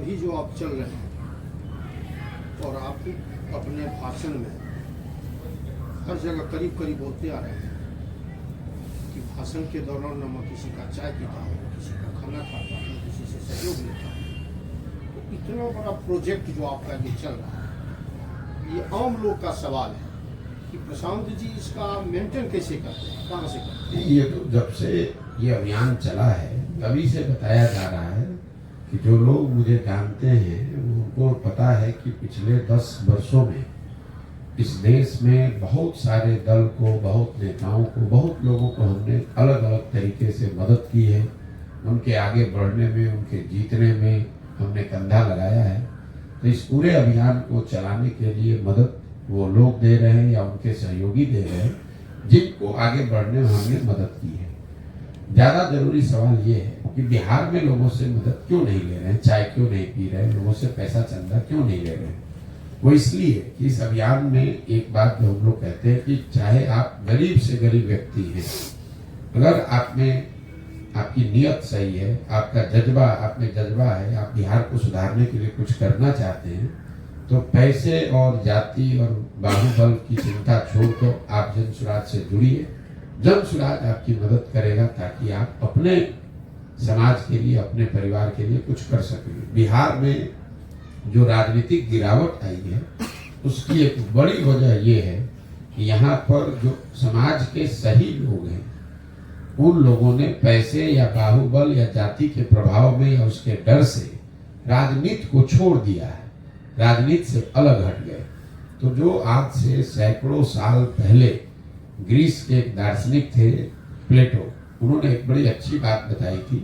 अभी जो आप चल रहे हैं और आप अपने भाषण में हर जगह करीब करीब बोलते आ रहे हैं कि भाषण के दौरान न मैं किसी का चाय पीता हूँ, किसी का खाना खाता हूँ, किसी से सहयोग लेता हूँ। तो इतना बड़ा प्रोजेक्ट जो आपका ये चल रहा है, ये आम लोग का सवाल है कि प्रशांत जी इसका मेंटेन कैसे करते हैं, कहाँ से करते हैं? ये तो जब से ये अभियान चला है तभी से बताया जा रहा है कि जो लोग मुझे जानते हैं उनको पता है कि पिछले 10 वर्षों में इस देश में बहुत सारे दल को, बहुत नेताओं को, बहुत लोगों को हमने अलग अलग तरीके से मदद की है। उनके आगे बढ़ने में, उनके जीतने में हमने कंधा लगाया है। तो इस पूरे अभियान को चलाने के लिए मदद वो लोग दे रहे हैं या उनके सहयोगी दे रहे हैं जिनको आगे बढ़ने में हमने मदद की है। ज़्यादा जरूरी सवाल ये है कि बिहार में लोगों से मदद क्यों नहीं ले रहे हैं, चाय क्यों नहीं पी रहे हैं, लोगों से पैसा चंदा क्यों नहीं ले रहे हैं। वो इसलिए कि इस अभियान में एक बात जो हम लोग कहते हैं कि चाहे आप गरीब से गरीब व्यक्ति हैं, अगर आप में आपकी नीयत सही है, आपका जज्बा, आप में जज्बा है, आप बिहार को सुधारने के लिए कुछ करना चाहते हैं, तो पैसे और जाति और बाहुबल की चिंता छोड़कर आप जन स्वराज से जुड़िए। जन स्वराज आपकी मदद करेगा ताकि आप अपने समाज के लिए, अपने परिवार के लिए कुछ कर सकें। बिहार में जो राजनीतिक गिरावट आई है उसकी एक बड़ी वजह ये है कि यहाँ पर जो समाज के सही लोग हैं उन लोगों ने पैसे या बाहुबल या जाति के प्रभाव में या उसके डर से राजनीति को छोड़ दिया है, राजनीति से अलग हट गए। तो जो आज से सैकड़ों साल पहले ग्रीस के एक दार्शनिक थे प्लेटो, उन्होंने एक बड़ी अच्छी बात बताई थी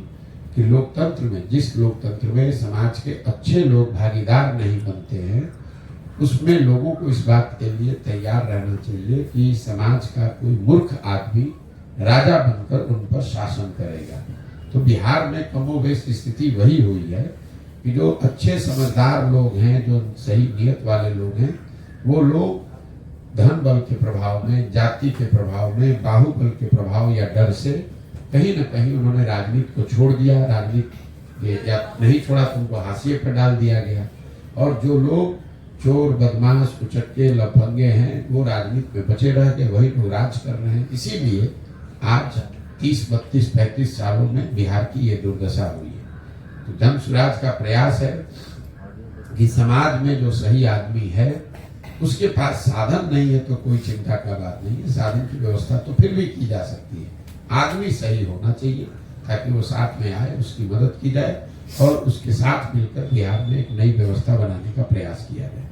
कि लोकतंत्र में, जिस लोकतंत्र में समाज के अच्छे लोग भागीदार नहीं बनते हैं, उसमें लोगों को इस बात के लिए तैयार रहना चाहिए कि समाज का कोई मूर्ख आदमी राजा बनकर उन पर शासन करेगा। तो बिहार में कमोबेश स्थिति वही हुई है कि जो अच्छे समझदार लोग हैं, जो सही नियत वाले लोग हैं, वो लोग धन बल के प्रभाव में, जाति के प्रभाव में, बाहुबल के प्रभाव या डर से कहीं न कहीं उन्होंने राजनीति को छोड़ दिया। राजनीति या नहीं छोड़ा तो उनको हाशिए पर डाल दिया गया। और जो लोग चोर, बदमाश, उचक्के, लफंगे हैं वो राजनीति में बचे रह गए, वही लोग राज कर रहे हैं। इसीलिए आज 30, 32, 35 सालों में बिहार की ये दुर्दशा हुई है। तो जन स्वराज का प्रयास है कि समाज में जो सही आदमी है उसके पास साधन नहीं है तो कोई चिंता का बात नहीं है, साधन की व्यवस्था तो फिर भी की जा सकती है। आदमी सही होना चाहिए ताकि वो साथ में आए, उसकी मदद की जाए और उसके साथ मिलकर बिहार में एक नई व्यवस्था बनाने का प्रयास किया जाए।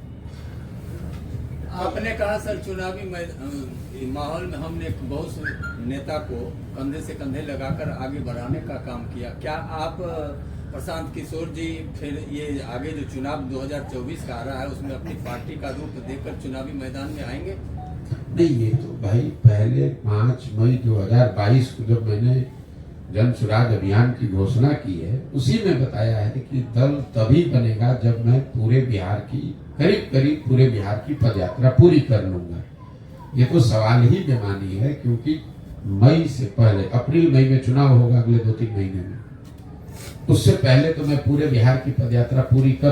आपने कहा सर चुनावी माहौल में हमने एक बहुत से नेता को कंधे से कंधे लगाकर आगे बढ़ाने का काम किया। क्या आप प्रशांत किशोर जी फिर ये आगे जो चुनाव 2024 का आ रहा है उसमें अपनी पार्टी का रूप देकर चुनावी मैदान में आएंगे? नहीं, ये तो भाई पहले 5 मई 2022 को जब मैंने जन स्वराज अभियान की घोषणा की है उसी में बताया है कि दल तभी बनेगा जब मैं पूरे बिहार की, करीब करीब पूरे बिहार की पदयात्रा पूरी कर लूंगा। ये तो सवाल ही बेमानी है क्योंकि मई से पहले, अप्रैल मई में चुनाव होगा अगले 2-3 महीने में, उससे पहले तो मैं पूरे बिहार की पदयात्रा पूरी कर